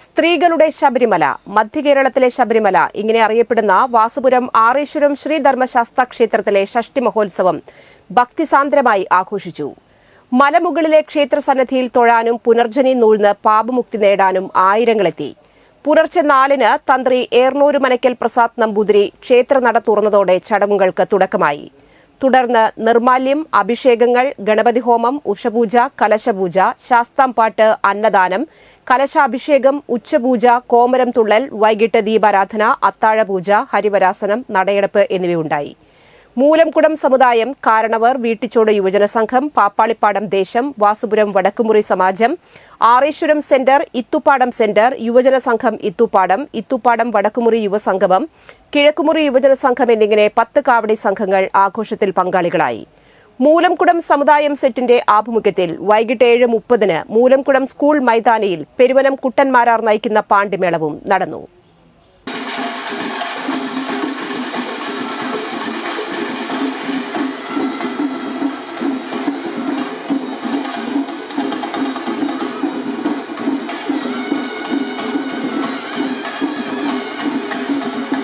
സ്ത്രീകളുടെ ശബരിമല, മധ്യകേരളത്തിലെ ശബരിമല ഇങ്ങനെ അറിയപ്പെടുന്ന വാസുപുരം ആറേശ്വരം ശ്രീധർമ്മശാസ്ത്ര ക്ഷേത്രത്തിലെ ഷഷ്ടി മഹോത്സവം ഭക്തിസാന്ദ്രമായി ആഘോഷിച്ചു. മലമുകളിലെ ക്ഷേത്രസന്നിധിയിൽ തൊഴാനും പുനർജനി നൂഴ്ന്ന് പാപമുക്തി നേടാനും ആയിരങ്ങളെത്തി. പുലർച്ചെ 4-ന് തന്ത്രി ഏർന്നൂര് മനയ്ക്കൽ പ്രസാദ് നമ്പൂതിരി ക്ഷേത്രനട തുറന്നതോടെ ചടങ്ങുകൾക്ക് തുടക്കമായി. തുടർന്ന് നിർമാല്യം, അഭിഷേകങ്ങൾ, ഗണപതി ഹോമം, ഉഷപൂജ, കലശപൂജ, ശാസ്താംപാട്ട്, അന്നദാനം, കലശാഭിഷേകം, ഉച്ചപൂജ, കോമരം തുള്ളൽ, വൈകിട്ട് ദീപാരാധന, അത്താഴപൂജ, ഹരിവരാസനം, നടയടപ്പ് എന്നിവയുണ്ടായി. മൂലംകുടം സമുദായം, കാരണവർ, വീട്ടിച്ചോട് യുവജന സംഘം, പാപ്പാളിപ്പാടം ദേശം, വാസുപുരം വടക്കുമുറി സമാജം, ആറേശ്വരം സെന്റർ, ഇത്തുപ്പാടം സെന്റർ, യുവജന സംഘം ഇത്തുപ്പാടം വടക്കുമുറി യുവസംഗമം, കിഴക്കുമുറി യുവജന സംഘം എന്നിങ്ങനെ 10 കാവടി സംഘങ്ങൾ ആഘോഷത്തിൽ പങ്കാളികളായി. മൂലംകുടം സമുദായം സെറ്റിന്റെ ആഭിമുഖ്യത്തിൽ വൈകിട്ട് 7:30-ന് മൂലംകുടം സ്കൂൾ മൈതാനിയിൽ പെരുവനം കുട്ടന്മാരാർ നയിക്കുന്ന പാണ്ടിമേളവും നടന്നു.